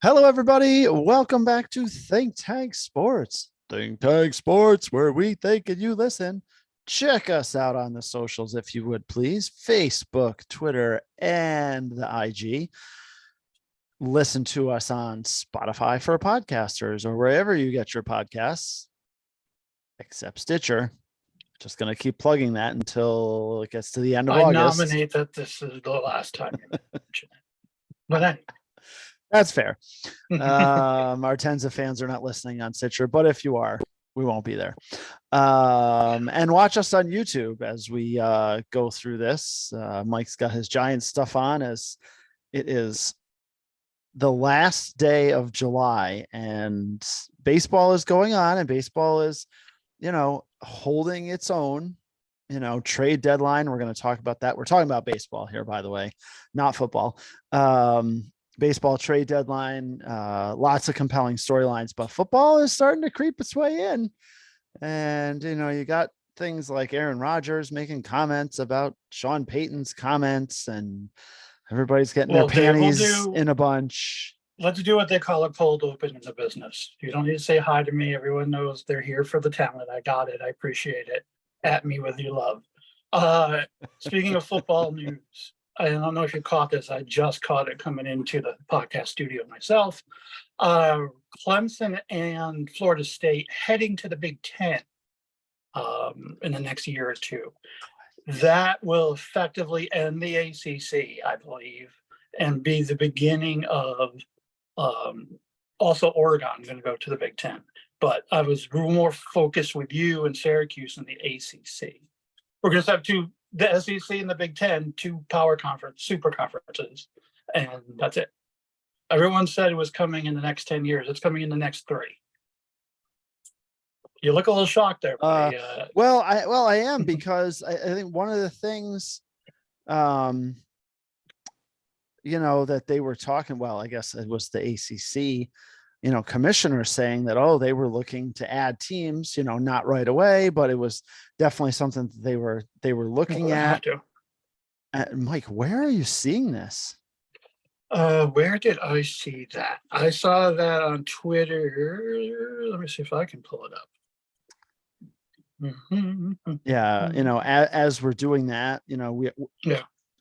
Hello, everybody. Welcome back to Think Tank Sports. Think Tank Sports, where we think and you listen. Check us out on the socials, if you would please. Facebook, Twitter, and the IG. Listen to us on Spotify for podcasters or wherever you get your podcasts, except Stitcher. Just going to keep plugging that until it gets to the end of August. I nominate that this is the last time you mention it. But anyway. That's fair. Our tens of fans are not listening on Stitcher, but if you are, we won't be there. And watch us on YouTube as we go through this. Mike's got his Giants stuff on as it is the last day of July and baseball is going on, and baseball is, holding its own, trade deadline. We're going to talk about that. We're talking about baseball here, by the way, not football. Baseball trade deadline, lots of compelling storylines, but football is starting to creep its way in. And, you got things like Aaron Rodgers making comments about Sean Payton's comments, and everybody's getting their panties in a bunch. Let's do what they call a cold open in the business. You don't need to say hi to me. Everyone knows they're here for the talent. I got it. I appreciate it. At me with your love. Speaking of football news, I don't know if you caught this. I just caught it coming into the podcast studio myself. Clemson and Florida State heading to the Big Ten in the next year or two. That will effectively end the ACC, I believe, and be the beginning of also Oregon going to go to the Big Ten. But I was more focused with you and Syracuse in the ACC. We're going to have the SEC and the Big Ten, two super conferences, and that's it. Everyone said it was coming in the next 10 years. It's coming in the next 3. You look a little shocked there. Well, I am, because I think one of the things, that they were talking, I guess it was the ACC, commissioner saying that, they were looking to add teams, not right away, but it was definitely something that they were looking at. Mike, where are you seeing this? Where did I see that? I saw that on Twitter. Let me see if I can pull it up. Yeah. As we're doing that,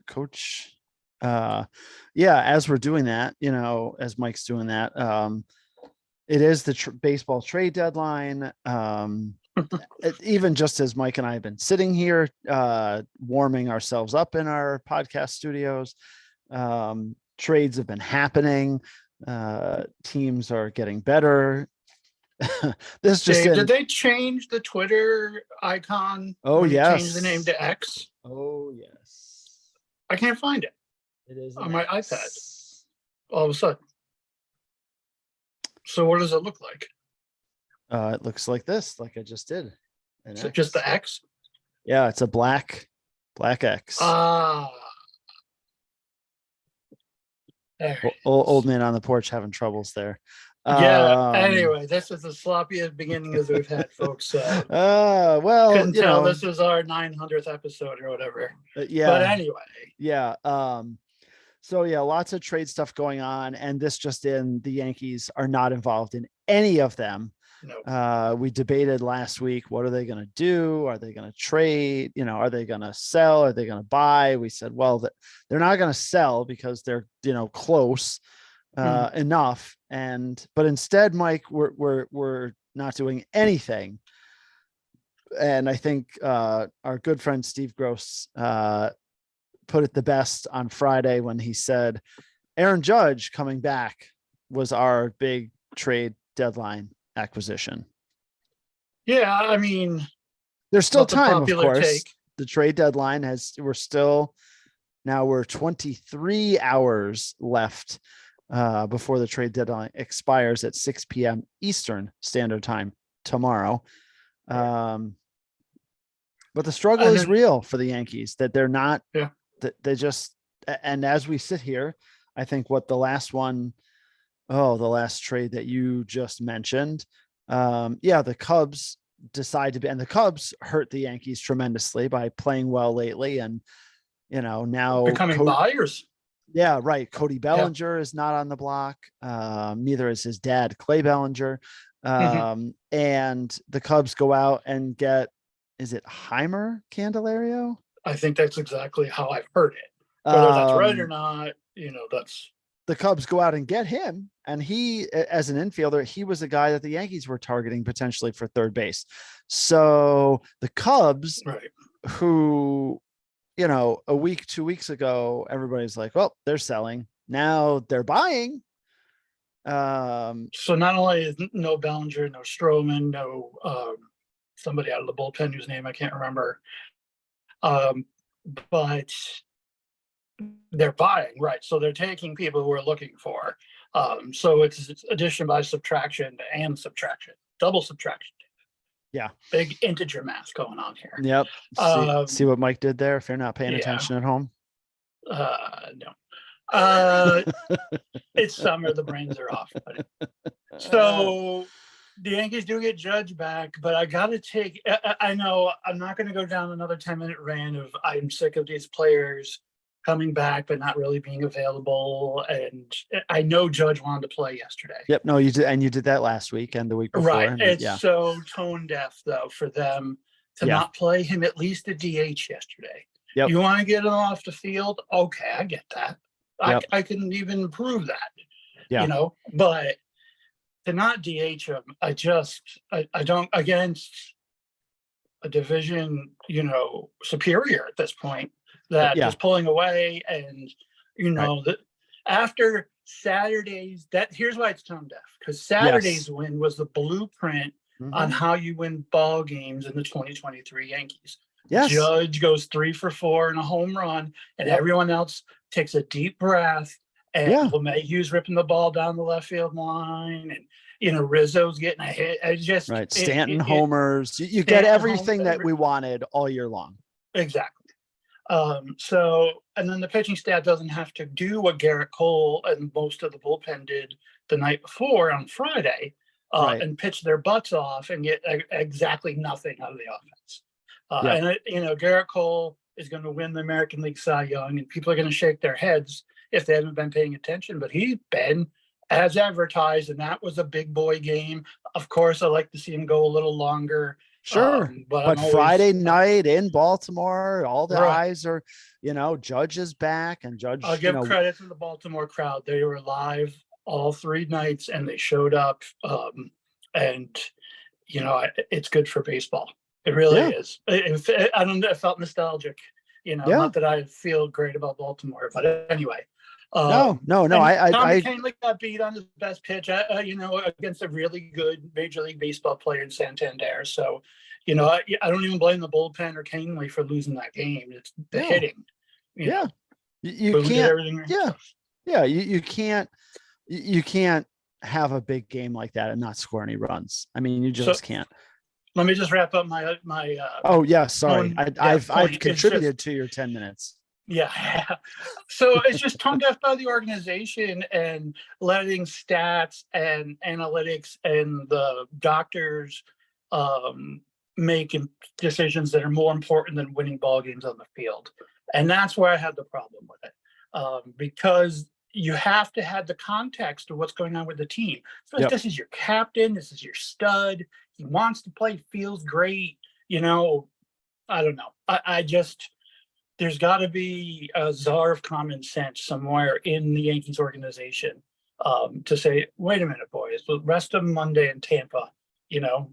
coach, as we're doing that, as Mike's doing that, it is the baseball trade deadline. Even just as Mike and I have been sitting here, warming ourselves up in our podcast studios, trades have been happening. Teams are getting better. Did they change the Twitter icon? Oh, yes. Change the name to X? Oh, yes. I can't find it. It is on my iPad. All of a sudden. So what does it look like? It looks like this, like I just did. Is it just the X? Yeah, it's a black X. Old man on the porch having troubles there. Anyway, this is the sloppiest beginning as we've had, folks. Couldn't tell this is our 900th episode or whatever. But anyway. So lots of trade stuff going on, and this just in, the Yankees are not involved in any of them. Nope. We debated last week, what are they going to do? Are they going to trade? Are they going to sell? Are they going to buy? We said, well, they're not going to sell because they're, close enough. But instead, Mike, we're not doing anything. And I think our good friend Steve Gross put it the best on Friday when he said Aaron Judge coming back was our big trade deadline acquisition. Yeah, I mean, there's still time, of course. The trade deadline we're 23 hours left before the trade deadline expires at 6 p.m. Eastern Standard Time tomorrow. But the struggle is real for the Yankees, that they're not, that they just, and as we sit here, I think the last trade that you just mentioned, the Cubs decide to be, and the Cubs hurt the Yankees tremendously by playing well lately. And, now becoming buyers. Yeah, right. Cody Bellinger is not on the block. Neither is his dad, Clay Bellinger. And the Cubs go out and get, is it Heimer Candelario? I think that's exactly how I've heard it. Whether that's right or not, that's. The Cubs go out and get him. And he, as an infielder, he was a guy that the Yankees were targeting potentially for third base. So the Cubs, who, a week, 2 weeks ago, everybody's like, well, they're selling. Now they're buying. So not only is no Bellinger, no Stroman, no somebody out of the bullpen whose name I can't remember, but they're buying, right? So they're taking people who are looking for. So it's addition by subtraction and subtraction, double subtraction. Yeah. Big integer math going on here. Yep. See what Mike did there if you're not paying attention at home? No. It's summer, the brains are off. So the Yankees do get Judge back, but I got to take, I know I'm not going to go down another 10-minute rant of I'm sick of these players coming back, but not really being available. And I know Judge wanted to play yesterday. Yep. No, you did. And you did that last week and the week before. Right. It's so tone deaf though, for them to not play him at least a DH yesterday. Yep. You want to get him off the field? Okay. I get that. Yep. I can even prove that, but to not DH him, I don't, against a division, superior at this point, that just pulling away and, that after Saturday's, here's why it's tone deaf, because Saturday's win was the blueprint on how you win ball games in the 2023 Yankees. Yes. Judge goes 3 for 4 and a home run, and everyone else takes a deep breath. And LeMahieu's ripping the ball down the left field line, and Rizzo's getting a hit. Stanton homers. You get everything that we wanted all year long. Exactly. So, and then the pitching staff doesn't have to do what Garrett Cole and most of the bullpen did the night before on Friday, and pitch their butts off and get exactly nothing out of the offense. And Garrett Cole is going to win the American League Cy Young, and people are going to shake their heads if they haven't been paying attention, but he's been as advertised, and that was a big boy game. Of course, I like to see him go a little longer. Sure. But Friday night in Baltimore, all the eyes are, Judge is back, and Judge. I'll give credit to the Baltimore crowd. They were live all 3 nights and they showed up. And it's good for baseball. It really is. I felt nostalgic, not that I feel great about Baltimore, but anyway. No. Tom McKinley got beat on his best pitch, against a really good Major League Baseball player in Santander. So, I don't even blame the bullpen or Canely for losing that game. It's the hitting. You can't. You can't have a big game like that and not score any runs. I mean, you just can't. Let me just wrap up my. Sorry. I've contributed to your 10 minutes. Yeah. So it's just tone deaf by the organization and letting stats and analytics and the doctors make decisions that are more important than winning ball games on the field. And that's where I had the problem with it, because you have to have the context of what's going on with the team. So this is your captain. This is your stud. He wants to play, feels great. I don't know. I just, there's got to be a czar of common sense somewhere in the Yankees organization to say, wait a minute, boys, the rest of Monday in Tampa, I don't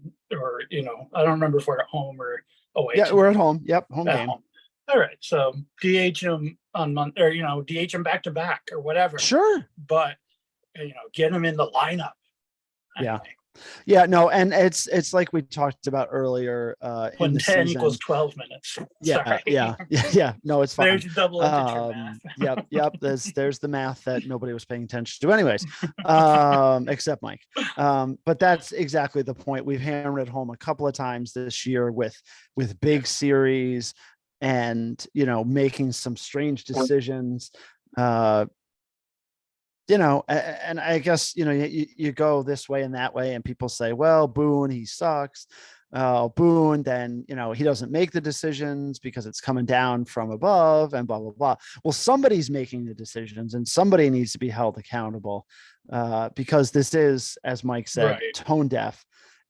remember if we're at home or away. Yeah, we're at home. Yep, home game. Home. All right, so DH him on Monday, or DH him back to back or whatever. Sure, but get him in the lineup. Anyway. Yeah, no, and it's like we talked about earlier. When 10 equals 12 minutes. Yeah. No, it's fine. There's your double math. Yep. There's the math that nobody was paying attention to, anyways, except Mike. But that's exactly the point. We've hammered it home a couple of times this year with big series and making some strange decisions. And I guess, you go this way and that way, and people say, well, Boone, he sucks. Boone, then, he doesn't make the decisions because it's coming down from above and blah, blah, blah. Well, somebody's making the decisions and somebody needs to be held accountable because this is, as Mike said, Right. tone deaf.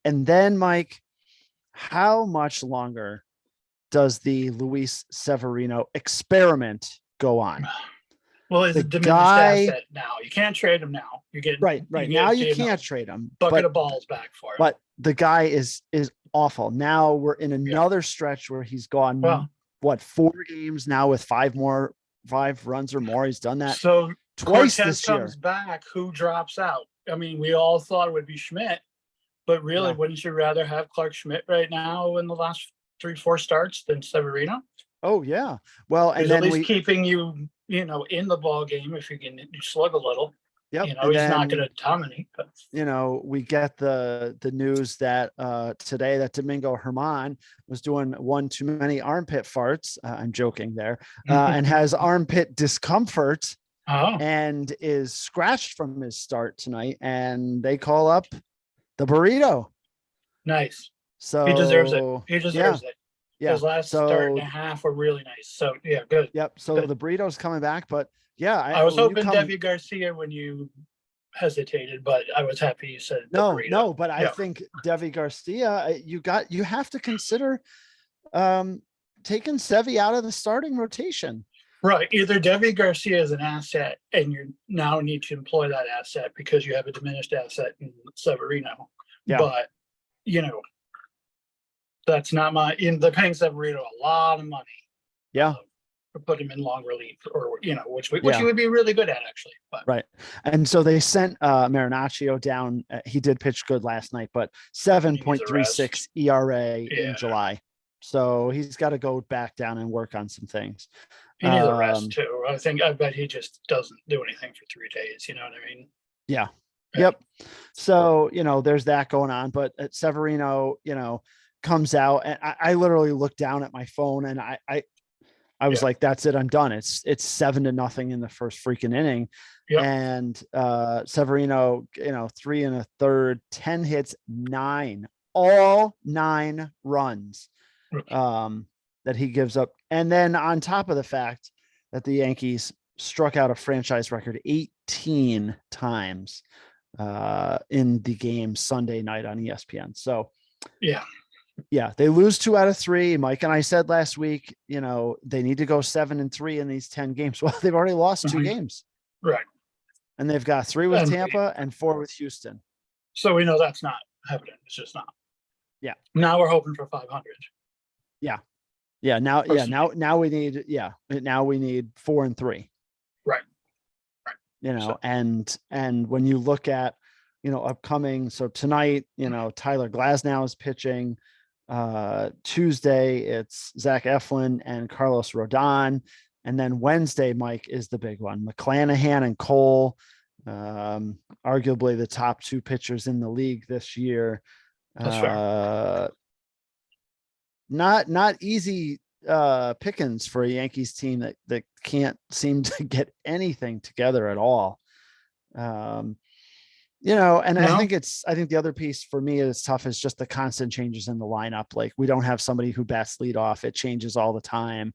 And then, Mike, how much longer does the Luis Severino experiment go on? Well, it's The a diminished guy, asset now. You can't trade him now. You get right. Now you can't trade him. Bucket of balls back for him. But the guy is awful. Now we're in another stretch where he's gone, Well, 4 games now with 5 runs or more. He's done that so twice Cortez this year. comes back. Who drops out? I mean, we all thought it would be Schmidt, but really, wouldn't you rather have Clark Schmidt right now in the last 3-4 starts than Severino? Oh yeah. Well, and he's then at least keeping you in the ball game if you can slug a little. Yep. He's then, not going to dominate. But. We get the news that today that Domingo Germán was doing one too many armpit farts. I'm joking there, and has armpit discomfort. And is scratched from his start tonight, and they call up the burrito. Nice. So he deserves it. He deserves it. Yeah. His last start and a half were really nice. So yeah, good. Yep. So the burrito's coming back, but yeah, I was hoping Devi Garcia when you hesitated, but I was happy you said no. But I think Devi Garcia, you have to consider taking Sevy out of the starting rotation. Right. Either Devi Garcia is an asset and you now need to employ that asset because you have a diminished asset in Severino. Yeah. But, that's not they're paying Severino a lot of money. Yeah. To put him in long relief or, which he would be really good at actually. But. Right. And so they sent Marinaccio down. He did pitch good last night, but 7.36 ERA in July. So he's got to go back down and work on some things. He needs a rest too. I bet he just doesn't do anything for 3 days. You know what I mean? Yeah. Yep. So, there's that going on, but Severino, comes out and I literally looked down at my phone and I was like, that's it. I'm done. It's 7-0 in the first freaking inning. Yep. And Severino, 3 1/3, 10 hits, all 9 runs that he gives up. And then on top of the fact that the Yankees struck out a franchise record 18 times in the game Sunday night on ESPN. So yeah, they lose 2 out of 3. Mike and I said last week, they need to go 7-3 in these 10 games. Well, they've already lost 2 games. Right. And they've got 3 with Tampa and 4 with Houston. So we know that's not happening. It's just not. Yeah. Now we're hoping for 500. Yeah. Now we need 4 and 3. Right. And when you look at, upcoming, so tonight, Tyler Glasnow is pitching. Tuesday it's Zach Eflin and Carlos Rodon, and then Wednesday, Mike, is the big one. McClanahan and Cole, arguably the top 2 pitchers in the league this year. That's fair. Not easy pickings for a Yankees team that can't seem to get anything together at all. I think the other piece for me is tough is just the constant changes in the lineup. Like, we don't have somebody who bats lead off. It changes all the time.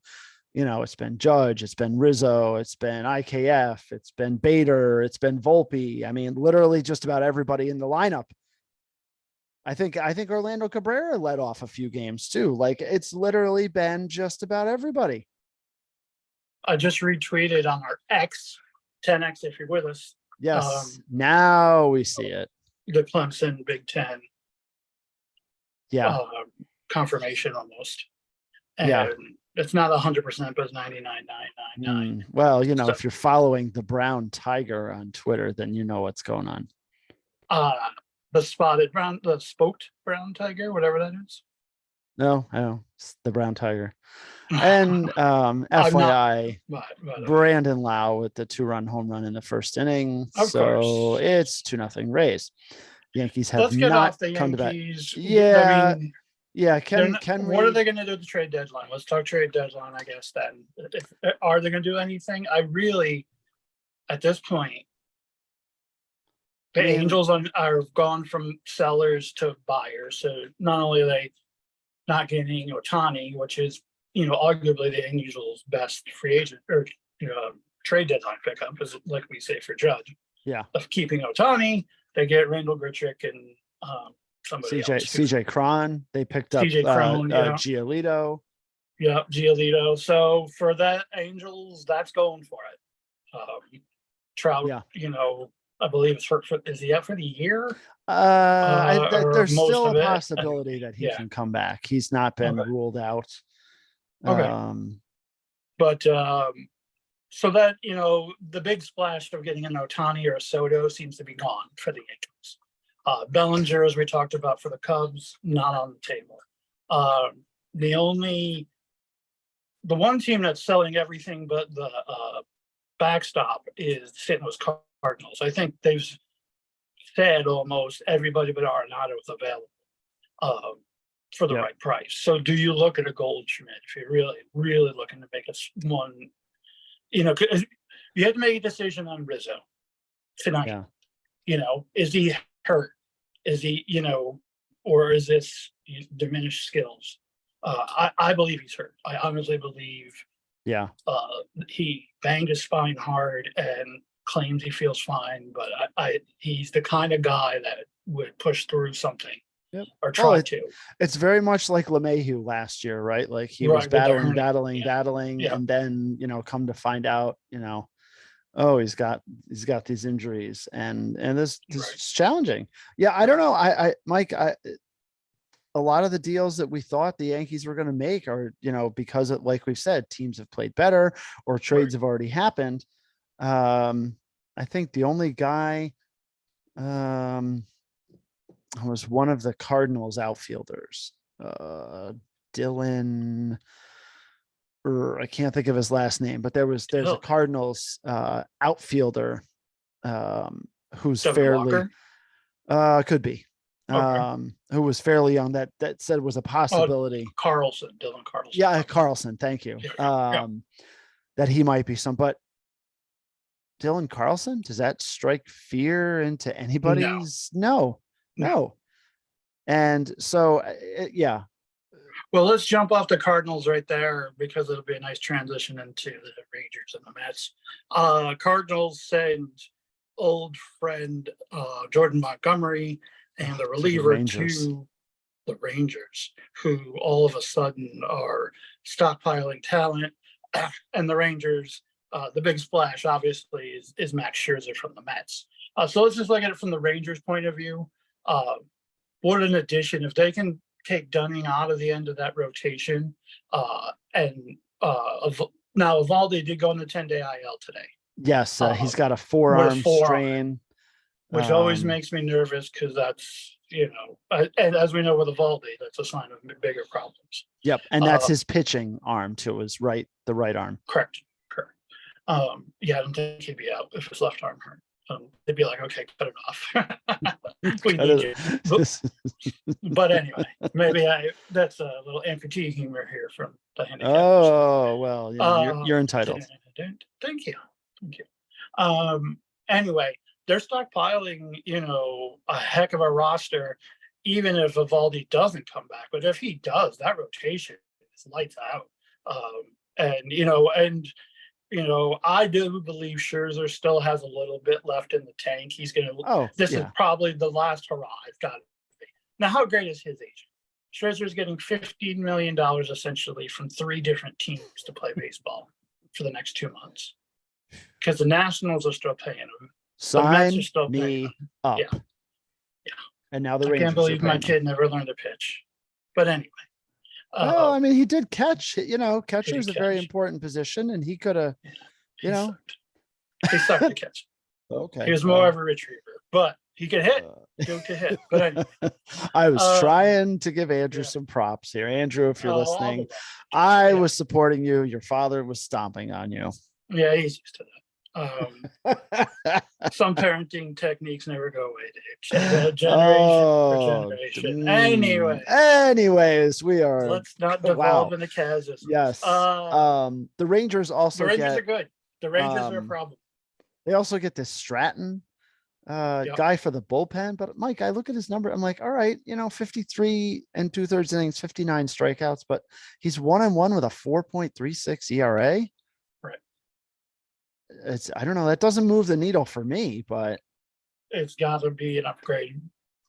It's been Judge, it's been Rizzo, it's been IKF, it's been Bader, it's been Volpe. I mean, literally just about everybody in the lineup. I think Orlando Cabrera led off a few games too. Like, it's literally been just about everybody. I just retweeted on our X, 10X if you're with us. Yes. Now we see it. The Clemson Big Ten. Yeah. Confirmation almost. And it's not 100%, but it's 99.999. Well, if you're following the Brown Tiger on Twitter, then you know what's going on. The spoked brown tiger, whatever that is. No, I know. It's the Brown Tiger. And FYI, Brandon Lau with the 2-run home run in the first inning. Of course. It's 2-0 Rays. Yankees have Let's get not off the come Yankees. to that. Yeah. I mean, What are they going to do at the trade deadline? Let's talk trade deadline, I guess, then. Are they going to do anything? I really, at this point, The Angels are gone from sellers to buyers. So not only are they not getting Ohtani, which is, arguably the Angels' best free agent or trade deadline pickup, is like we say for Judge. Yeah. Of keeping Ohtani, they get Randall Grichuk and somebody else. CJ Cron. They picked up CJ Cron, Giolito. Yeah, Giolito. So for that Angels, that's going for it. Trout, I believe is he out for the year? There's still a it? possibility that he can come back. He's not been ruled out. Okay. But so that, the big splash of getting an Ohtani or a Soto seems to be gone for the Yankees. Bellinger, as we talked about for the Cubs, not on the table. The one team that's selling everything but the backstop is the St. Louis Cardinals. I think they've said almost everybody but Arenado is available for the right price. So do you look at a Goldschmidt if you're really, really looking to make one? You had to make a decision on Rizzo tonight. Yeah. Is he hurt? Is he, or is this diminished skills? I believe he's hurt. I honestly believe. Yeah. He banged his spine hard and claims he feels fine, but he's the kind of guy that would push through something. Yep. Or try to. It's very much like LeMahieu last year, right? Like he was battling, and then come to find out, he's got these injuries, and this is challenging. Yeah, I don't know. Mike, a lot of the deals that we thought the Yankees were going to make are, because of, like we've said, teams have played better or trades have already happened. I think the only guy was one of the Cardinals outfielders, Dylan, or I can't think of his last name, but there's a Cardinals outfielder who's fairly could be. Who was fairly young that said was a possibility. Dylan Carlson. Yeah, Carlson. Thank you. That he might be but Dylan Carlson, does that strike fear into anybody's? No. And so, Well, let's jump off the Cardinals right there because it'll be a nice transition into the Rangers and the Mets. Cardinals send old friend Jordan Montgomery and the reliever to the Rangers, who all of a sudden are stockpiling talent. And the Rangers, the big splash, obviously, is Max Scherzer from the Mets. So let's just look at it from the Rangers' point of view. What an addition. If they can take Dunning out of the end of that rotation, now Evaldi did go on the 10-day IL today. Yes, he's got a forearm strain. Which always makes me nervous because that's, and as we know with Evaldi, that's a sign of bigger problems. Yep, and that's his pitching arm too, the right arm. Correct. I don't think he'd be out if his left arm hurt. They'd be like, okay, cut it off. We need you. But anyway, maybe that's a little amputee humor here from the handicap. Oh, well, you're entitled. Thank you. Anyway, they're stockpiling, a heck of a roster, even if Evaldi doesn't come back. But if he does, that rotation is lights out. I do believe Scherzer still has a little bit left in the tank. He's going to. This is probably the last hurrah. It's got to be. Now, how great is his agent? Scherzer's getting $15 million essentially from 3 different teams to play baseball for the next 2 months, because the Nationals are still paying him. Sign me up. Yeah. And now the Rangers. I can't believe my kid never learned to pitch. But anyway. He did catch. Catcher is a very important position, and he could have. He sucked at catch. Okay. He was more of a retriever, but he could hit. Go to hit. But anyway. I was trying to give Andrew some props here. Andrew, if you're listening, I was supporting you. Your father was stomping on you. Yeah, he's used to that. Some parenting techniques never go away, Dave. Generation. Anyways, we are. Let's not devolve into chasm. Yes. The Rangers also. The Rangers are good. The Rangers are a problem. They also get this Stratton, Yep. guy for the bullpen. But Mike, I look at his number. I'm like, all right, 53 and 2/3 innings, 59 strikeouts, but he's 1-1 with a 4.36 ERA. Right. I don't know. That doesn't move the needle for me, but It's got to be an upgrade.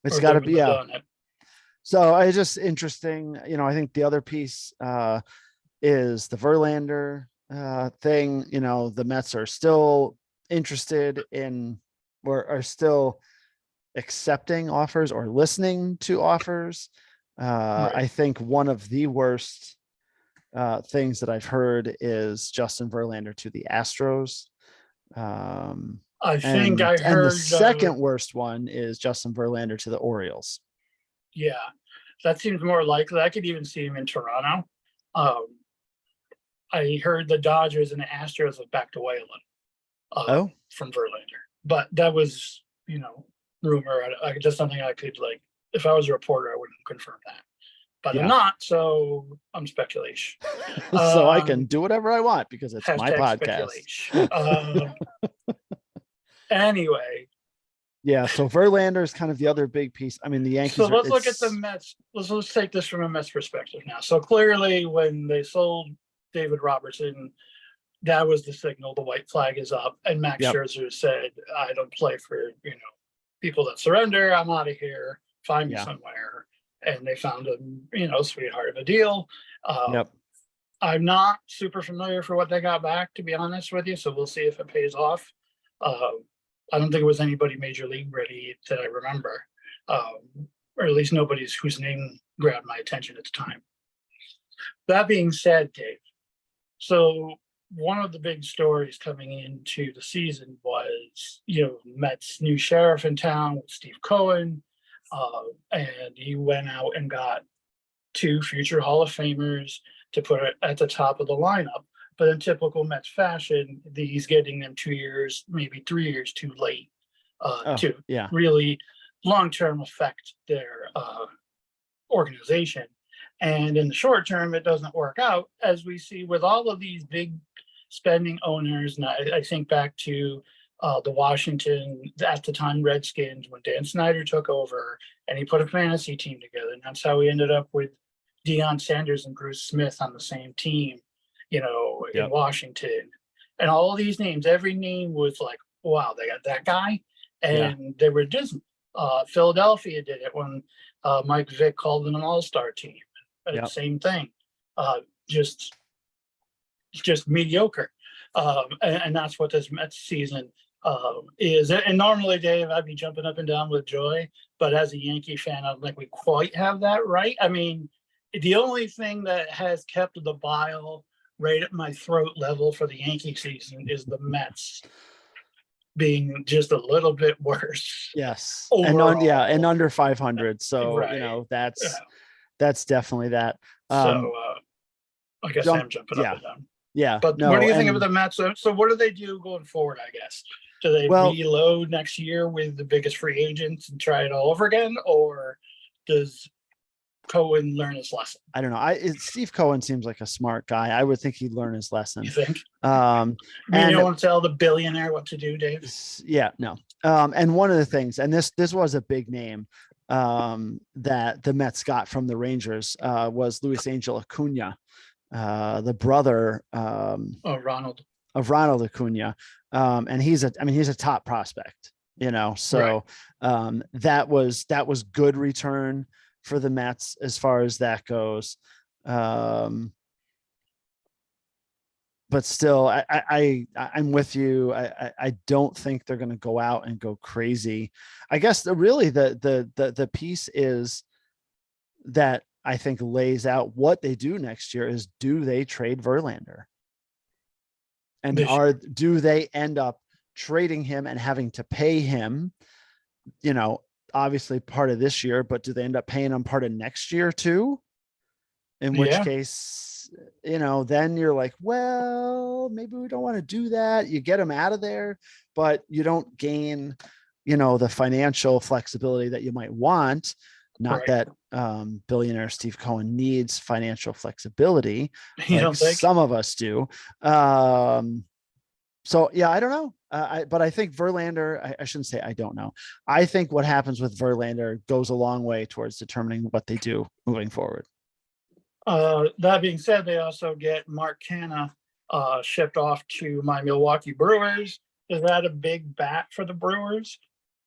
it's got to be, yeah. Done it. So it's just interesting. I think the other piece is the Verlander thing. The Mets are still interested in, or are still accepting offers or listening to offers. Right. I think one of the worst things that I've heard is Justin Verlander to the Astros. I think I heard. And the second worst one is Justin Verlander to the Orioles. Yeah, that seems more likely. I could even see him in Toronto. I heard the Dodgers and the Astros have backed away a little from Verlander, but that was, rumor. Just something I could, like, if I was a reporter, I wouldn't confirm that. But I'm not, so I'm speculation. So I can do whatever I want because it's my podcast. Anyway. Yeah, so Verlander is kind of the other big piece. I mean, the Yankees. So let's look at the Mets. Let's take this from a Mets perspective now. So clearly, when they sold David Robertson, that was the signal. The white flag is up, and Max Scherzer said, "I don't play for people that surrender. I'm out of here. Find me somewhere." And they found a sweetheart of a deal. I'm not super familiar for what they got back, to be honest with you. So we'll see if it pays off. I don't think it was anybody major league ready that I remember, or at least nobody's whose name grabbed my attention at the time. That being said, Dave, so one of the big stories coming into the season was, Mets new sheriff in town with Steve Cohen, and he went out and got 2 future Hall of Famers to put it at the top of the lineup. But in typical Mets fashion, he's getting them 2 years, maybe 3 years too late to really long-term affect their organization. And in the short term, it doesn't work out, as we see with all of these big spending owners. And I think back to the Washington, at the time, Redskins, when Dan Snyder took over and he put a fantasy team together. And that's how we ended up with Deion Sanders and Bruce Smith on the same team. In Washington, and all these names, every name was like, wow, they got that guy. And they were Disney. Philadelphia did it when Mike Vick called them an all-star team. Same thing. Just mediocre. And that's what this Mets season is. And normally, Dave, I'd be jumping up and down with joy, but as a Yankee fan, I don't think we quite have that right. I mean, the only thing that has kept the bile right at my throat level for the Yankee season is the Mets being just a little bit worse. Yes. And under 500. So, that's definitely that. I guess I'm jumping up and down. Yeah. But what do you think of the Mets? So what do they do going forward, I guess? Do they reload next year with the biggest free agents and try it all over again? Or does Cohen learn his lesson? I don't know. Steve Cohen seems like a smart guy. I would think he'd learn his lesson. You think? You don't want to tell the billionaire what to do, Dave? Yeah, no. And one of the things, and this was a big name that the Mets got from the Rangers was Luis Angel Acuna, the brother Ronald Acuna, and he's a top prospect. So that was good return for the Mets as far as that goes. But still, I'm with you. I don't think they're going to go out and go crazy. I guess the piece is that I think lays out what they do next year is, do they trade Verlander? And do they end up trading him and having to pay him, obviously part of this year, but do they end up paying him part of next year too? In which case, then you're like, well, maybe we don't want to do that. You get him out of there, but you don't gain, the financial flexibility that you might want. Not that billionaire Steve Cohen needs financial flexibility. Like some of us do. So yeah, I don't know. But I think Verlander, I shouldn't say I don't know. I think what happens with Verlander goes a long way towards determining what they do moving forward. That being said, they also get Mark Canha shipped off to my Milwaukee Brewers. Is that a big bat for the Brewers?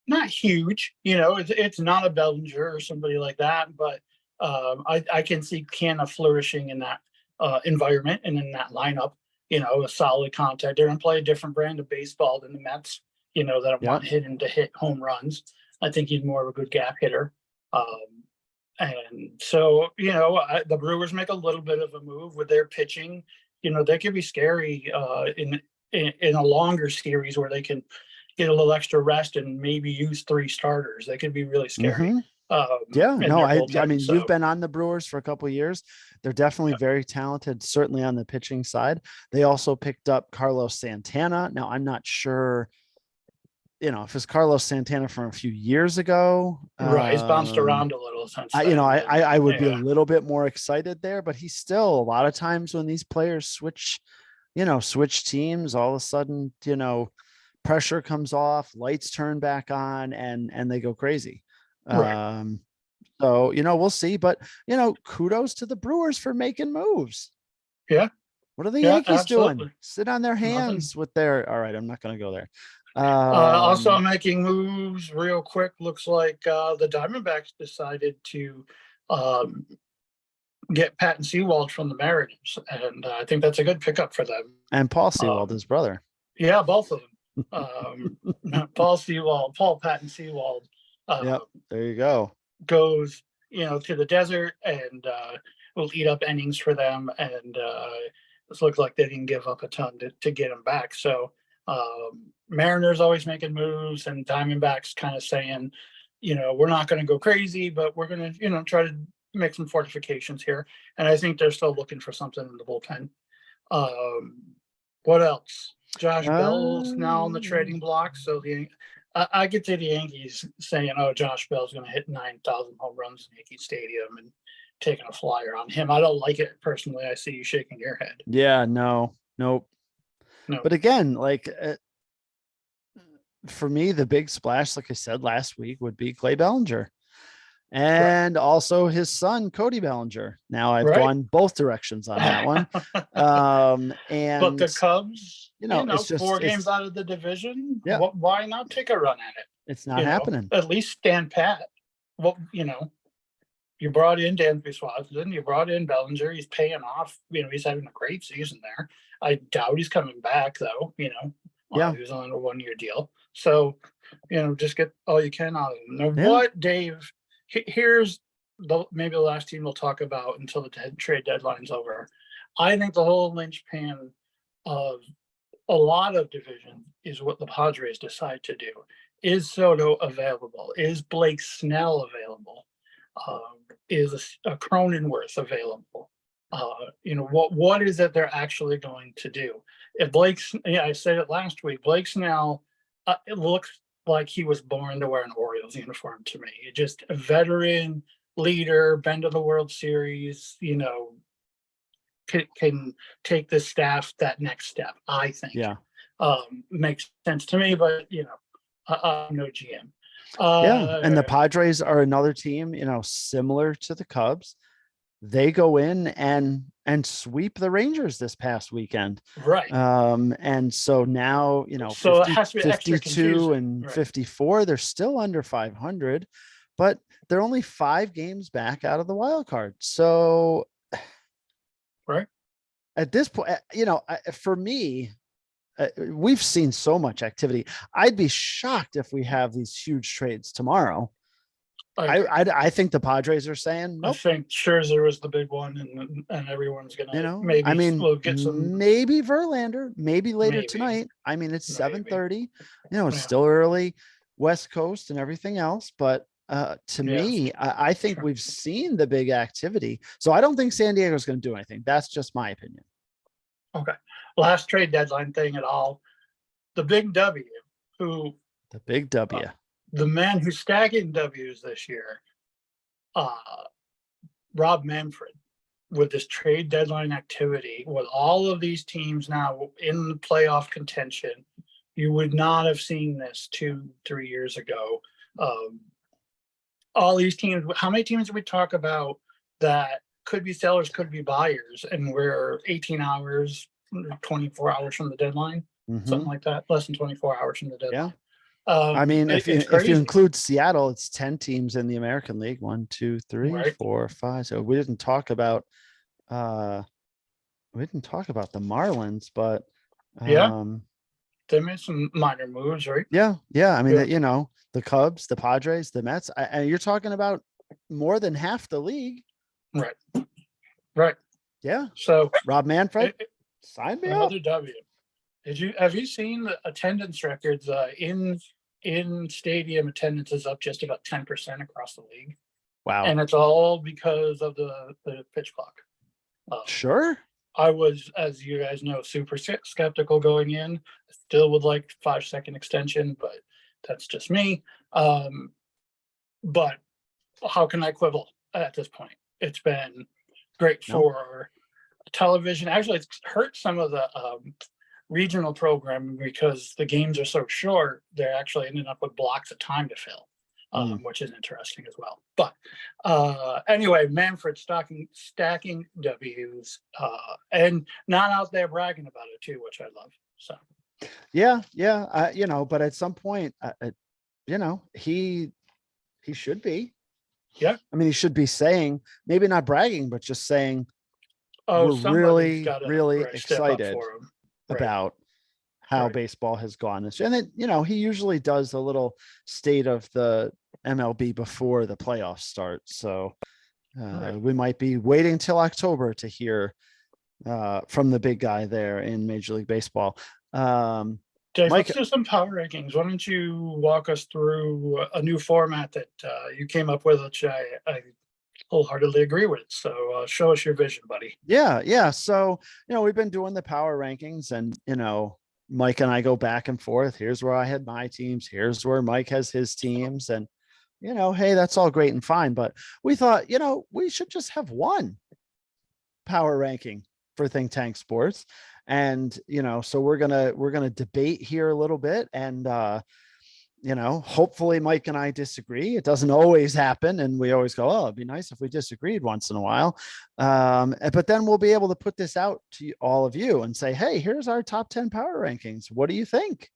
Not huge, it's not a Bellinger or somebody like that, but I can see Canna flourishing in that environment and in that lineup. A solid contact. They're going to play a different brand of baseball than the Mets. That Yeah. want him to hit home runs. I think he's more of a good gap hitter. And so, the Brewers make a little bit of a move with their pitching. They could be scary in a longer series where they can get a little extra rest and maybe use 3 starters. They could be really scary. Mm-hmm. Yeah, no, I mean, so. you've been on the Brewers for a couple of years. They're definitely very talented, certainly on the pitching side. They also picked up Carlos Santana. Now, I'm not sure, if it's Carlos Santana from a few years ago. Right, he's bounced around a little since then. I would be a yeah. little bit more excited there, but he's still, a lot of times when these players switch teams, all of a sudden, pressure comes off, lights turn back on, and they go crazy. Right. So, we'll see, but, kudos to the Brewers for making moves. Yeah. What are the Yeah, Yankees absolutely. doing? Sit on their hands with their, all right, I'm not going to go there. Also making moves real quick. Looks like the Diamondbacks decided to get Patton Sewald from the Mariners, and I think that's a good pickup for them. And Paul Sewald, his brother. Yeah, both of them. Paul Patton Sewald. Yep, there you go. Goes, to the desert and will eat up innings for them. And it looks like they didn't give up a ton to get him back. So Mariners always making moves, and Diamondbacks kind of saying, we're not going to go crazy, but we're going to, try to make some fortifications here. And I think they're still looking for something in the bullpen. What else? Josh Bell's now on the trading block. So I could see the Yankees saying, "Oh, Josh Bell's going to hit 9,000 home runs in Yankee Stadium," and taking a flyer on him. I don't like it personally. I see you shaking your head. Yeah, nope. No. But again, for me, the big splash, like I said last week, would be Clay Bellinger. And also his son, Cody Bellinger. Now I've gone both directions on that one. And but the Cubs, it's just 4 games out of the division. Yeah. Why not take a run at it? It's not happening. At least stand pat. Well, you brought in Dansby Swanson, you brought in Bellinger. He's paying off. He's having a great season there. I doubt he's coming back though. He was on a 1-year deal. So, just get all you can out of him. Now, what, Dave? Here's maybe the last team we'll talk about until the trade deadline's over. I think the whole linchpin of a lot of division is what the Padres decide to do. Is Soto available? Is Blake Snell available? Is a Cronenworth available? What is it they're actually going to do? If I said it last week, Blake Snell, it looks like he was born to wear an Orioles uniform to me. Just a veteran leader, been to the World Series, can take the staff that next step, I think. Yeah. Makes sense to me, but I'm no GM. And the Padres are another team, similar to the Cubs. They go in and sweep the Rangers this past weekend. Right. And so now, so 50, it has to be 52 and 54, they're still under 500, but they're only 5 games back out of the wild card. So at this point, for me, we've seen so much activity. I'd be shocked if we have these huge trades tomorrow. I think the Padres are saying, nope. I think Scherzer was the big one, and everyone's gonna we'll get some. Maybe Verlander, maybe later tonight. I mean, it's 7:30. It's still early, West Coast and everything else. But to me, I think we've seen the big activity. So I don't think San Diego is going to do anything. That's just my opinion. Okay, last trade deadline thing at all. The big W, the man who's stacking W's this year, Rob Manfred. with this trade deadline activity, with all of these teams now in the playoff contention, you would not have seen this 2-3 years ago. All these teams, how many teams did we talk about that could be sellers, could be buyers, and we're 18 hours, 24 hours from the deadline, something like that, less than 24 hours from the deadline. I mean, if you include Seattle, it's 10 teams in the American League. 1, 2, 3, 4, 5. So we didn't talk about the Marlins, but they made some minor moves, right? Yeah. I mean, the Cubs, the Padres, the Mets. And you're talking about more than half the league. Right. Yeah. So Rob Manfred, sign me another up. W. Have you seen the attendance records? In stadium attendance is up just about 10% across the league. Wow. And it's all because of the pitch clock. Sure. I was, as you guys know, super skeptical going in. I still would like 5-second extension, but that's just me. But how can I quibble at this point? It's been great for television. Actually, it's hurt some of the regional programming because the games are so short. They're actually ending up with blocks of time to fill, which is interesting as well. But anyway, Manfred stacking W's and not out there bragging about it too, which I love. So yeah. But at some point, he should be. Yeah. I mean, he should be saying, maybe not bragging, but just saying, we're really excited about how baseball has gone. And then, he usually does a little state of the MLB before the playoffs start. So we might be waiting till October to hear from the big guy there in Major League Baseball. Dave, let's do some power rankings. Why don't you walk us through a new format that you came up with, which I wholeheartedly agree with. So show us your vision, buddy. Yeah. So, we've been doing the power rankings and, Mike and I go back and forth. Here's where I had my teams. Here's where Mike has his teams. And, hey, that's all great and fine. But we thought, we should just have one power ranking for Think Tank Sports. And, so we're going to debate here a little bit and, hopefully Mike and I disagree. It doesn't always happen. And we always go, it'd be nice if we disagreed once in a while. But then we'll be able to put this out to all of you and say, hey, here's our top 10 power rankings. What do you think?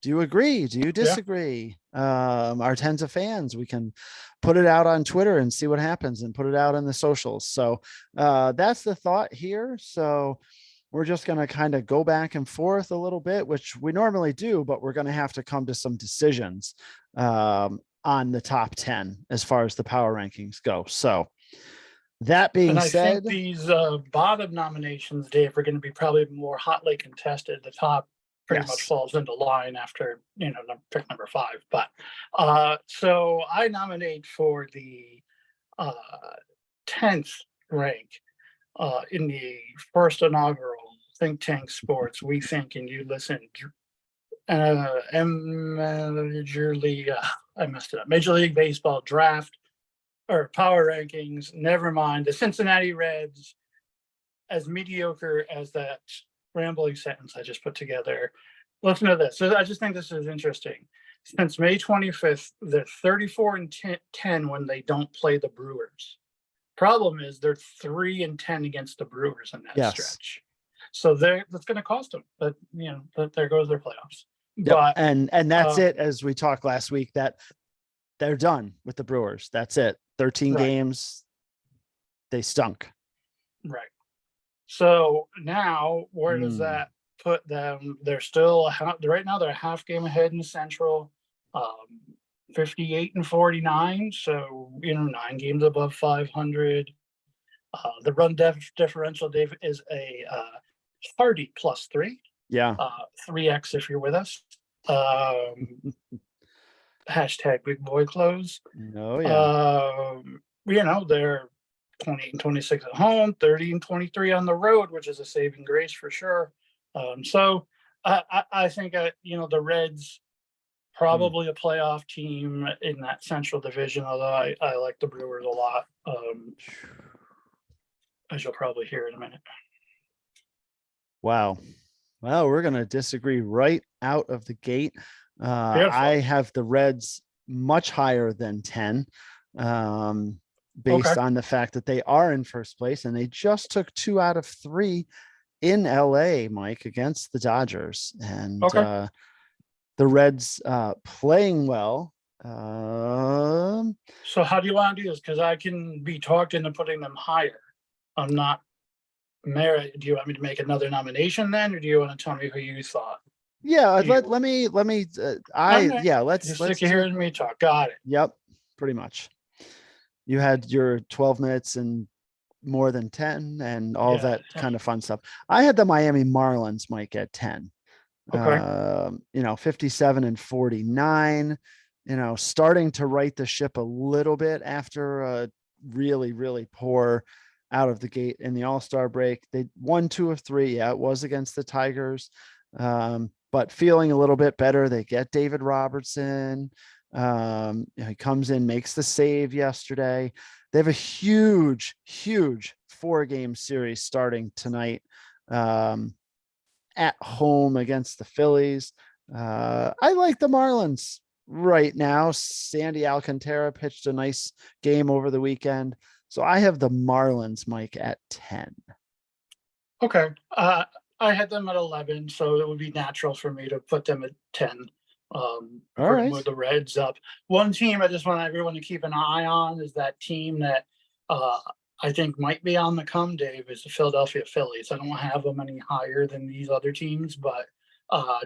Do you agree? Do you disagree? Our tens of fans, we can put it out on Twitter and see what happens and put it out on the socials. So that's the thought here. So we're just going to kind of go back and forth a little bit, which we normally do, but we're going to have to come to some decisions on the top 10 as far as the power rankings go. So that being said, I think these bottom nominations, Dave, are going to be probably more hotly contested. The top pretty much falls into line after, pick number 5. But so I nominate for the 10th rank. In the first inaugural Think Tank Sports, We Think and You Listen, Major League Baseball draft or power rankings. Never mind the Cincinnati Reds, as mediocre as that rambling sentence I just put together. Listen to this. So I just think this is interesting. Since May 25th, they're 34-10 when they don't play the Brewers. Problem is they're 3-10 against the Brewers in that stretch. So that's going to cost them. But there goes their playoffs. Yep. But and that's it. As we talked last week, that they're done with the Brewers. That's it. 13 games. They stunk. Right. So now where does that put them? They're still right now. They're a half game ahead in the Central. 58-49, so 9 games above 500. The run differential, Dave, is a hardy +3. Yeah. 3x if you're with us. Hashtag big boy clothes. Oh yeah. They're 28-26 at home, 30-23 on the road, which is a saving grace for sure. So I think the Reds. Probably a playoff team in that Central Division, although I like the Brewers a lot. as you'll probably hear in a minute. Wow. Well, we're going to disagree right out of the gate. I have the Reds much higher than 10, based on the fact that they are in first place and they just took 2 out of 3 in LA, Mike, against the Dodgers. And the Reds playing well. So how do you want to do this? Because I can be talked into putting them higher. I'm not married. Do you want me to make another nomination then, or do you want to tell me who you thought? Yeah, let me let's sick of hearing me talk. Got it. Yep, pretty much. You had your 12 minutes and more than 10 and all that kind of fun stuff. I had the Miami Marlins, Mike, at 10. 57 and 49, starting to right the ship a little bit after a really, really poor out of the gate in the All-Star break. They won 2 of 3. Yeah, it was against the Tigers. But feeling a little bit better. They get David Robertson. He comes in, makes the save yesterday. They have a huge 4-game series starting tonight at home against the Phillies. I like the Marlins right now. Sandy Alcantara pitched a nice game over the weekend. So I have the Marlins, Mike, at 10. Okay. I had them at 11, so it would be natural for me to put them at 10. Move the Reds up. One team I just want everyone to keep an eye on is that team that I think might be on the come, Dave, is the Philadelphia Phillies. I don't have them any higher than these other teams, but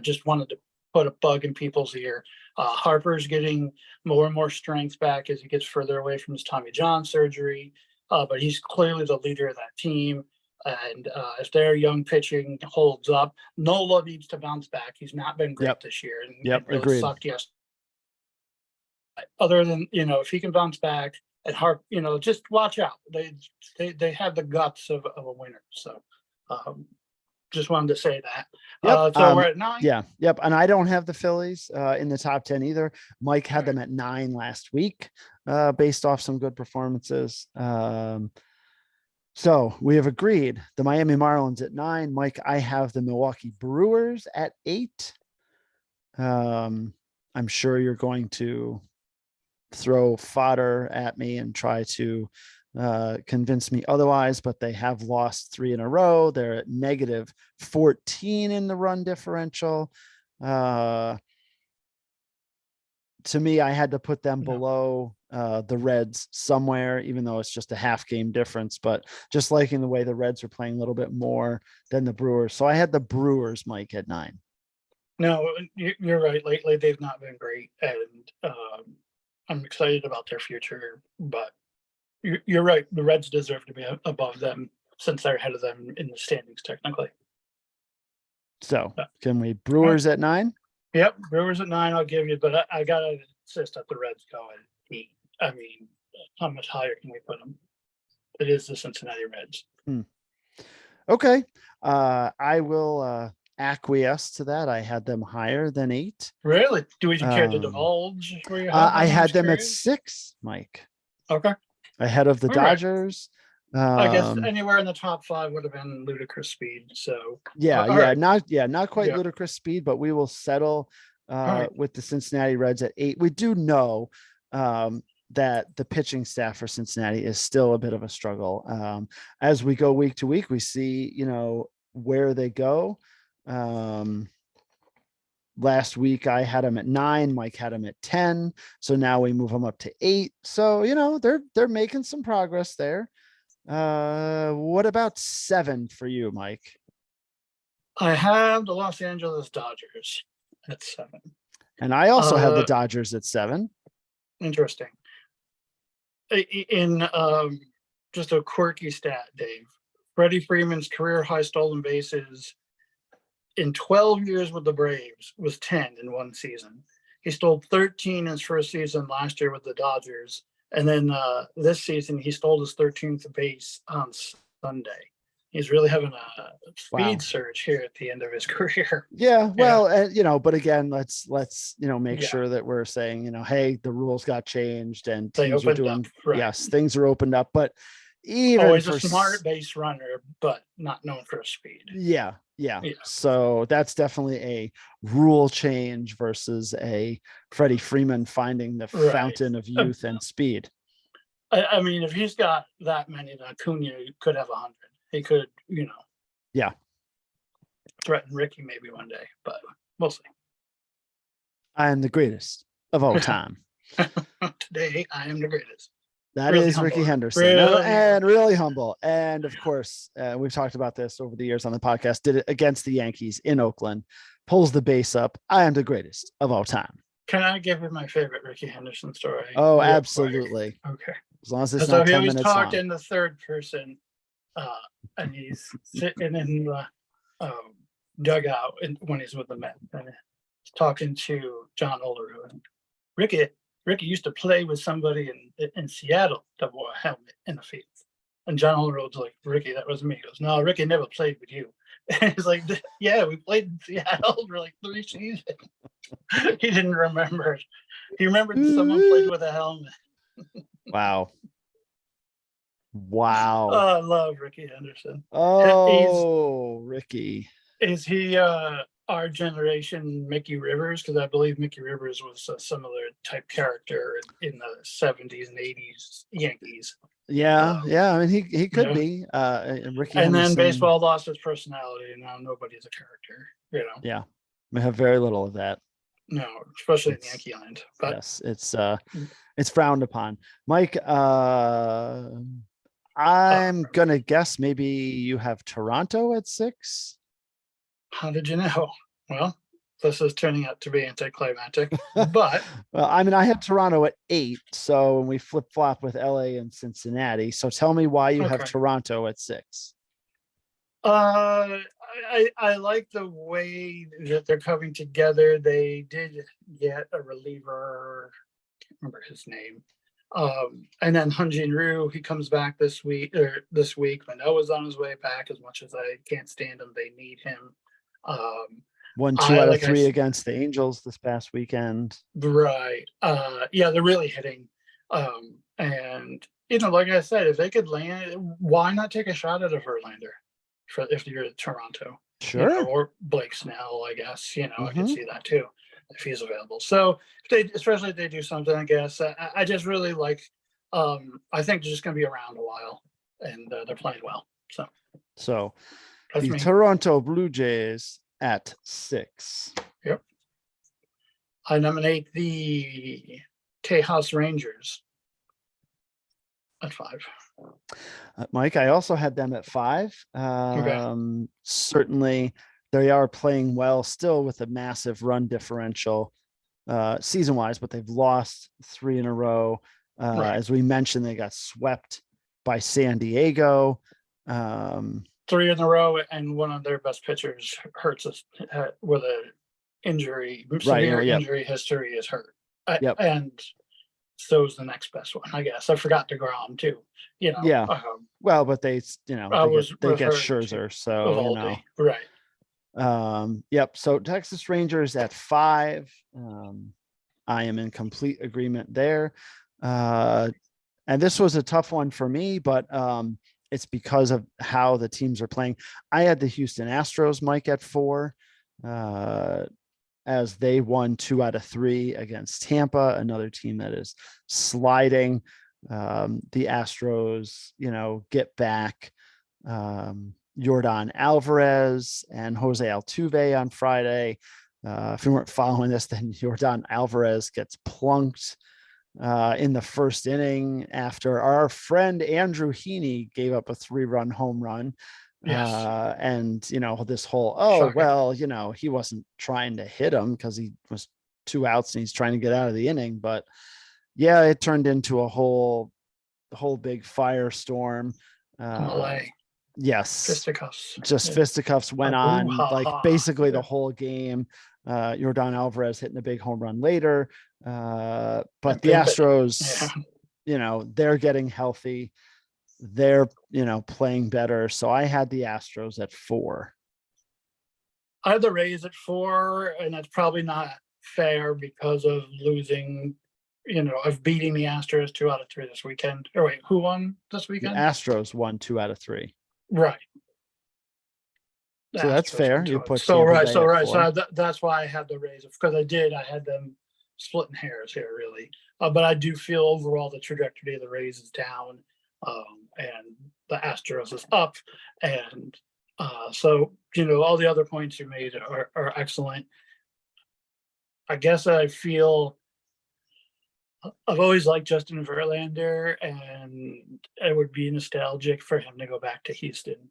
just wanted to put a bug in people's ear. Harper's getting more and more strength back as he gets further away from his Tommy John surgery, but he's clearly the leader of that team. And if their young pitching holds up, Nola needs to bounce back. He's not been great this year, and really sucked yesterday. Other than if he can bounce back, and Harp, just watch out. They have the guts of a winner. So just wanted to say that. So we're at 9. Yeah. Yep. And I don't have the Phillies in the top 10 either. Mike had them at 9 last week, based off some good performances. So we have agreed the Miami Marlins at 9. Mike, I have the Milwaukee Brewers at 8. I'm sure you're going to throw fodder at me and try to convince me otherwise, but they have lost 3 in a row. They're at negative 14 in the run differential. To me, I had to put them below the Reds somewhere, even though it's just a half game difference, but just liking the way the Reds are playing a little bit more than the Brewers. So I had the Brewers, Mike, at 9. No, you're right. Lately, they've not been great. And I'm excited about their future, but you're right. The Reds deserve to be above them since they're ahead of them in the standings, technically. So can we Brewers at 9? Yep, Brewers at 9. I'll give you, but I gotta insist that the Reds go at 8. I mean, how much higher can we put them? It is the Cincinnati Reds. Okay, I will acquiesce to that. I had them higher than 8. Really? Do you care to divulge where you have them? I had them at 6, Mike. Okay. Ahead of the Dodgers. I guess anywhere in the top 5 would have been ludicrous speed. So not quite ludicrous speed, but we will settle with the Cincinnati Reds at 8. We do know that the pitching staff for Cincinnati is still a bit of a struggle. As we go week to week, we see where they go. Last week I had them at 9. Mike had them at 10. So now we move them up to 8. So they're making some progress there. What about 7 for you, Mike? I have the Los Angeles Dodgers at 7. And I also have the Dodgers at 7. Interesting. In just a quirky stat, Dave, Freddie Freeman's career high stolen bases in 12 years with the Braves was 10 in one season. He stole 13 in his first season last year with the Dodgers. And then this season, he stole his 13th base on Sunday. He's really having a speed surge here at the end of his career. Yeah, well, but again, let's make sure that we're saying, hey, the rules got changed and teams are doing, things are opened up. But even Always for a smart base runner, but not known for his speed. Yeah. So that's definitely a rule change versus a Freddie Freeman finding the fountain of youth and speed. I mean, if he's got that many, then Acuna could have 100. He could, threaten Ricky maybe one day, but we'll see. I am the greatest of all time. Today, I am the greatest. That really is humble. Ricky Henderson, and really humble. And of course, we've talked about this over the years on the podcast. Did it against the Yankees in Oakland, pulls the base up. I am the greatest of all time. Can I give you my favorite Ricky Henderson story? Oh, absolutely. Quick? Okay. As long as it's not 10 minutes long. He always talked in the third person, and he's sitting in the dugout when he's with the Mets, and he's talking to John Olerud. And Ricky used to play with somebody in Seattle that wore a helmet in the field. And John Olerud's like, Ricky, that was me. He goes, no, Ricky never played with you. And he's like, yeah, we played in Seattle for like 3 seasons. He didn't remember it. He remembered someone played with a helmet. Wow. Oh, I love Ricky Henderson. Ricky. Is he our generation Mickey Rivers? Because I believe Mickey Rivers was a similar type character in the 70s and 80s Yankees. Yeah. I mean, he could be. Ricky and Henderson, then baseball lost its personality, and now nobody's a character. Yeah, we have very little of that. No, especially in Yankee land. But yes, it's frowned upon. Mike, I'm gonna guess maybe you have Toronto at 6. How did you know? Well, this is turning out to be anticlimactic, but well, I mean, I had Toronto at 8, so we flip flop with LA and Cincinnati. So tell me why you have Toronto at 6. I like the way that they're coming together. They did get a reliever, I can't remember his name. And then Hyun-Jin Ryu, he comes back this week. Manoah's on his way back. As much as I can't stand him, they need him. 1, 2 out of 3 against the Angels this past weekend. Right. Yeah, they're really hitting. And like I said, if they could land, why not take a shot at a Verlander if you're Toronto? Sure. Or Blake Snell, I guess. I could see that too if he's available. So especially if they do something, I guess. I just really like. I think they're just going to be around a while, and they're playing well. So the Toronto Blue Jays at 6. Yep. I nominate the Tejas Rangers at 5. Mike, I also had them at 5. Certainly they are playing well still with a massive run differential season wise, but they've lost 3 in a row. As we mentioned, they got swept by San Diego. 3 in a row, and one of their best pitchers hurts us with a injury. Severe injury history is hurt. And so is the next best one, I guess. I forgot DeGrom too. Well, but they get Scherzer, so right. Yep. So Texas Rangers at 5. I am in complete agreement there. And this was a tough one for me, but it's because of how the teams are playing. I had the Houston Astros, Mike, at 4, as they won 2 out of 3 against Tampa, another team that is sliding. The Astros, get back Yordan Alvarez and Jose Altuve on Friday. If you weren't following this, then Yordan Alvarez gets plunked in the first inning after our friend Andrew Heaney gave up a 3-run home run. Yes. And this whole, he wasn't trying to hit him because he was 2 outs and he's trying to get out of the inning. But yeah, it turned into the whole big firestorm. Yes, fisticuffs. Just fisticuffs went on basically the whole game. Yordan Alvarez hitting a big home run later. But the Astros, they're getting healthy. They're, playing better. So I had the Astros at 4. I had the Rays at 4, and that's probably not fair because of losing of beating the Astros 2 out of 3 this weekend. Or wait, who won this The weekend? Astros won 2 out of 3. Right. The So that's Astros fair. won You 2 out. put So Tampa right, Bay so at right, 4. so that's why I had the Rays, because I had them splitting hairs here, really. But I do feel overall the trajectory of the Rays is down, and the Astros is up, and so all the other points you made are excellent. I guess I feel I've always liked Justin Verlander, and it would be nostalgic for him to go back to Houston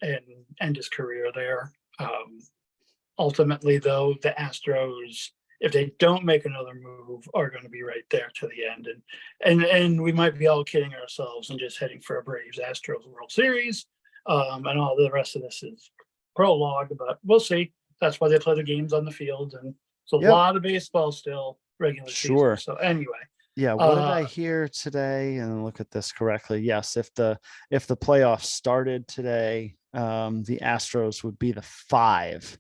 and end his career there. Ultimately, though, the Astros, if they don't make another move, are going to be right there to the end, and we might be all kidding ourselves and just heading for a Braves Astros World Series, and all the rest of this is prologue, but we'll see. That's why they play the games on the field, and it's a lot of baseball still regular season. So anyway. Yeah, what did I hear today? And look at this correctly. Yes, if the playoffs started today, the Astros would be the 5.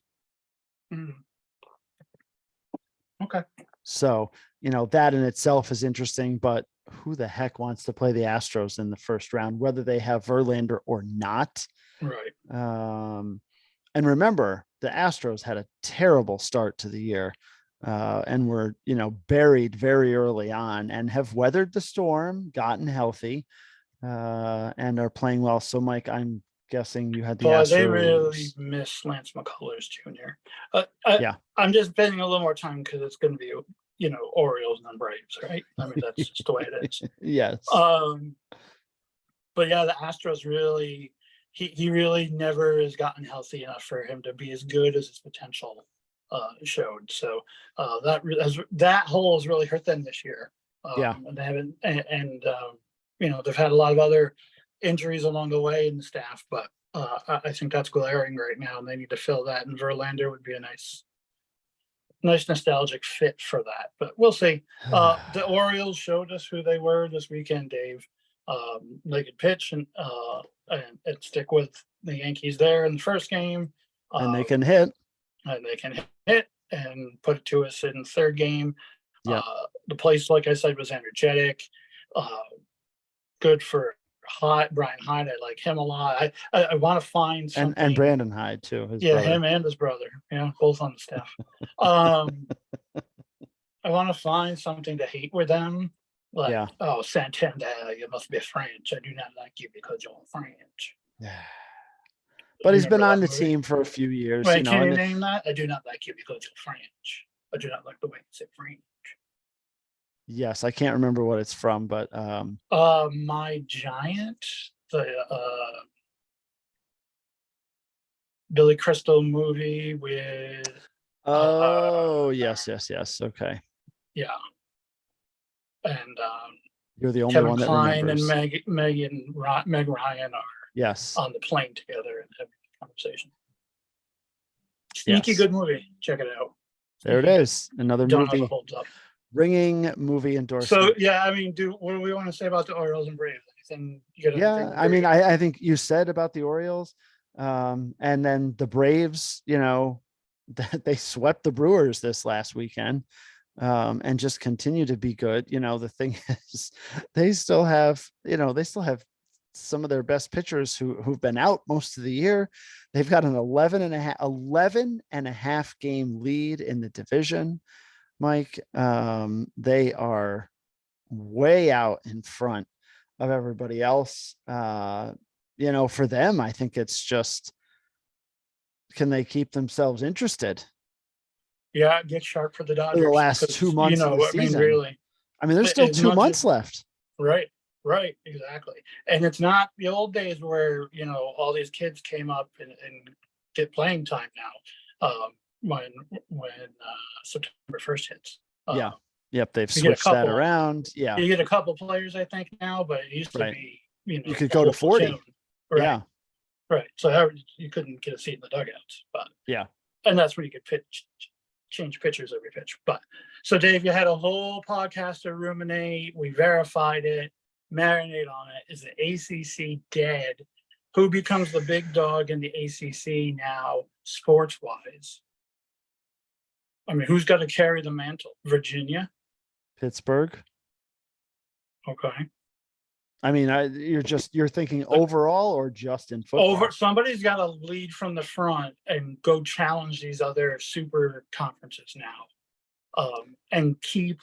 Okay. So, that in itself is interesting, but who the heck wants to play the Astros in the first round, whether they have Verlander or not? Right. And remember, the Astros had a terrible start to the year, and were, buried very early on, and have weathered the storm, gotten healthy, and are playing well. So, Mike, I'm guessing you had the Astros. They really miss Lance McCullers Jr. Yeah. I'm just spending a little more time because it's going to be, Orioles and then Braves, right? I mean, that's just the way it is. Yes. But yeah, the Astros really, he really never has gotten healthy enough for him to be as good as his potential showed. So that hole has really hurt them this year. And they haven't, and they've had a lot of other injuries along the way in the staff, but I think that's glaring right now, and they need to fill that. And Verlander would be a nice nostalgic fit for that. But we'll see. The Orioles showed us who they were this weekend, Dave. They could pitch and stick with the Yankees there in the first game, and they can hit. And they can hit and put it to us in the third game. Yeah. The place, like I said, was energetic. Good for Brian Hyde. I like him a lot. I want to find something. And Brandon Hyde too. His brother. Him and his brother. Yeah, both on the staff. I want to find something to hate with them. Like, oh, Santander, you must be French. I do not like you because you're French. But he's been on the team for a few years. Wait, can you name that? I do not like you because you're French. I do not like the way you say French. Yes, I can't remember what it's from, but My Giant, the Billy Crystal movie with yes. Okay. Yeah. And you're the only Kevin one that Kline remembers. And Meg Ryan are on the plane together and having a conversation. Sneaky good movie. Check it out. There it is. Another movie. Know if it holds up. Ringing movie endorsement. So yeah, I mean, what do we want to say about the Orioles and Braves? Anything you got? I mean, I think you said about the Orioles, and then the Braves. That they swept the Brewers this last weekend, and just continue to be good. The thing is, they still have some of their best pitchers who've been out most of the year. They've got an 11 and a half game lead in the division. Mike, they are way out in front of everybody else. For them, I think it's just, can they keep themselves interested? Yeah, get sharp for the Dodgers. For the last 2 months of the season. I mean, there's still 2 months left. Right, exactly. And it's not the old days where, all these kids came up and get playing time now. When September 1st hits. They've switched that around. Yeah. You get a couple players, I think, now, but it used to be, you could go to 40. Right. Yeah. Right. So you couldn't get a seat in the dugouts, but and that's where you could change pitchers every pitch. But so Dave, you had a whole podcast to ruminate. We verified it, marinate on it. Is the ACC dead? Who becomes the big dog in the ACC now, sports-wise? I mean, who's got to carry the mantle? Virginia? Pittsburgh. Okay. I mean, you're thinking overall or just in football? Somebody's got to lead from the front and go challenge these other super conferences now, and keep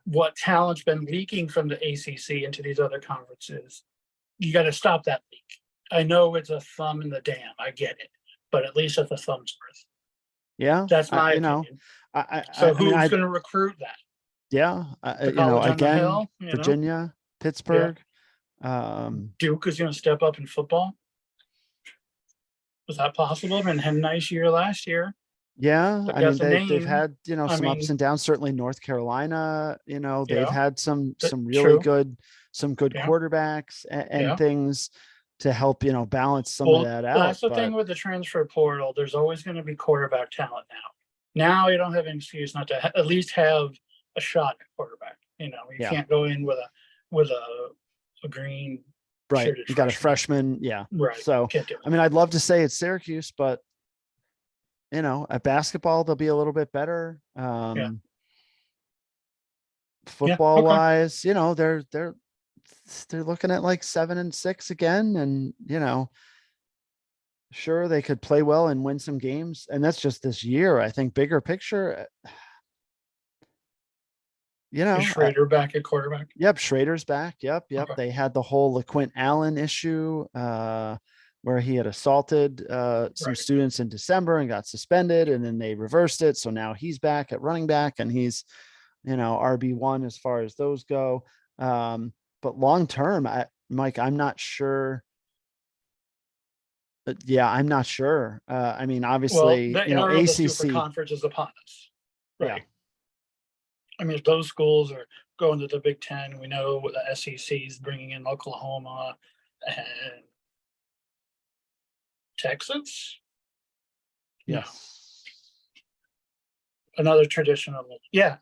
what talent's been leaking from the ACC into these other conferences. You got to stop that leak. I know it's a thumb in the dam. I get it, but at least it's a thumb's worth. Yeah, That's my opinion. So who's going to recruit that? Yeah, The college on the hill, Virginia, Pittsburgh. Yeah. Duke is going to step up in football. Was that possible? And had a nice year last year. Yeah, I mean they've had some ups and downs. Certainly North Carolina, they've had some really good quarterbacks and things to help balance some of that out. That's the thing with the transfer portal. There's always going to be quarterback talent now. You don't have an excuse not to at least have a shot at quarterback. You can't go in with a green. Right, you got a freshman. Yeah, right. So I mean, I'd love to say it's Syracuse, but at basketball they'll be a little bit better. Football wise, they're looking at like 7-6 again, and sure they could play well and win some games, and that's just this year. I think bigger picture, Schrader back at quarterback. Yep, Schrader's back. Yep. Okay. They had the whole LaQuint Allen issue where he had assaulted some students in December and got suspended, and then they reversed it. So now he's back at running back, and he's RB1 as far as those go. But long term, Mike, I'm not sure. I'm not sure. I mean, obviously, ACC super conference is upon us, right? Yeah. I mean, if those schools are going to the Big Ten, we know the SEC is bringing in Oklahoma and Texas. Yes. No. Another traditional,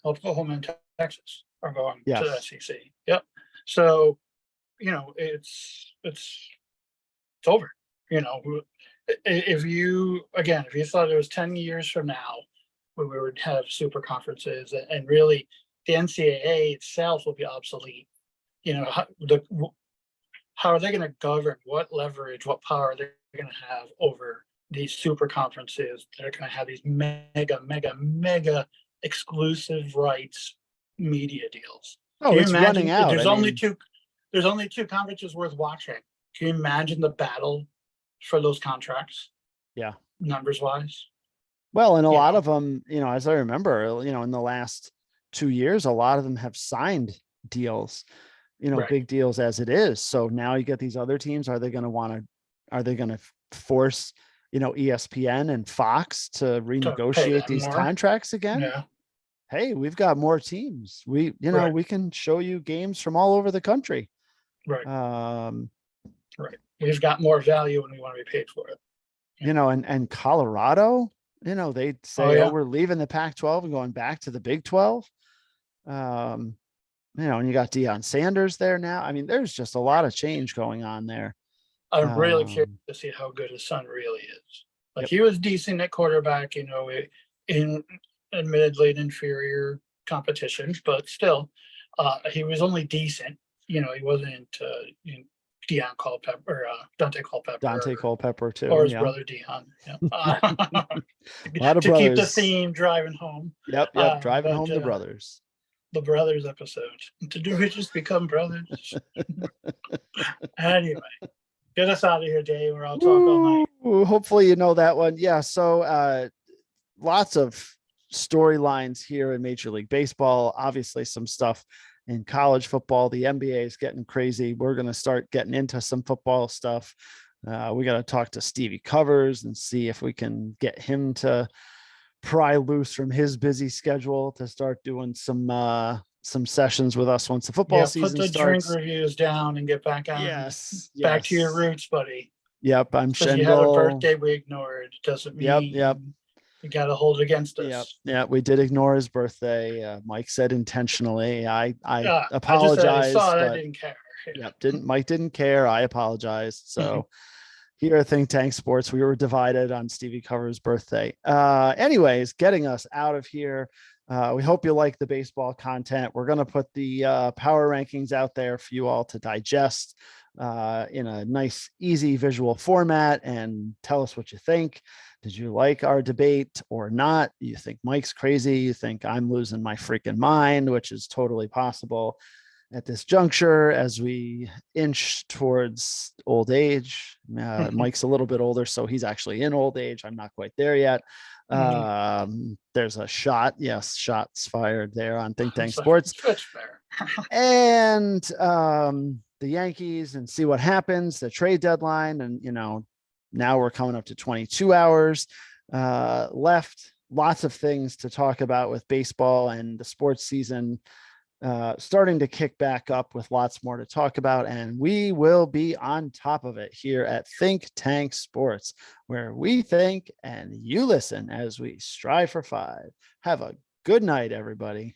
Oklahoma and Texas are going to the SEC. Yep. So, it's over. If you thought it was 10 years from now when we would have super conferences, and really the NCAA itself will be obsolete. How are they going to govern? What leverage, what power are they going to have over these super conferences that are going to have these mega exclusive rights media deals? Oh, it's running out. There's only two conferences worth watching. Can you imagine the battle for those contracts? Yeah. Numbers wise. Well, and a lot of them, as I remember, in the last 2 years, a lot of them have signed deals, big deals as it is. So now you get these other teams. Are they going to force, ESPN and Fox to renegotiate these contracts again? Yeah. Hey, we've got more teams. We can show you games from all over the country. Right. Right. We've got more value and we want to be paid for it. And Colorado, they say, we're leaving the Pac-12 and going back to the Big 12. And you got Deion Sanders there now. I mean, there's just a lot of change going on there. I'm really curious to see how good his son really is. He was decent at quarterback, in admittedly an inferior competition, but still, he was only decent. He wasn't Deion Culpepper or Dante Culpepper. Dante Culpepper too, or his brother Deion. Yeah. A lot of to brothers. Keep the theme driving home. Yep, driving home the brothers. The brothers episode. Do we just become brothers? Anyway, get us out of here, Dave, or I'll talk all night. Hopefully you know that one. Yeah. So lots of storylines here in Major League Baseball. Obviously, some stuff in college football. The NBA is getting crazy. We're going to start getting into some football stuff. We got to talk to Stevie Covers and see if we can get him to pry loose from his busy schedule to start doing some sessions with us once the football season starts. Put the drink reviews down and get back on. Back to your roots, buddy. Yep, I'm sure. You had a birthday we ignored. Doesn't mean you got to hold it against us. Yeah, we did ignore his birthday. Mike said intentionally. I apologize. I didn't care. Mike didn't care. I apologized. So here at Think Tank Sports, we were divided on Stevie Cover's birthday. Anyways, getting us out of here. We hope you like the baseball content. We're going to put the power rankings out there for you all to digest in a nice, easy visual format, and tell us what you think. Did you like our debate or not? You think Mike's crazy? You think I'm losing my freaking mind, which is totally possible at this juncture as we inch towards old age. Mike's a little bit older, so he's actually in old age. I'm not quite there yet. There's a shot. Yes, shots fired there on Think Tank Sports. And the Yankees, and see what happens, the trade deadline. And, now we're coming up to 22 hours left. Lots of things to talk about with baseball, and the sports season starting to kick back up with lots more to talk about. And we will be on top of it here at Think Tank Sports, where we think and you listen as we strive for 5. Have a good night, everybody.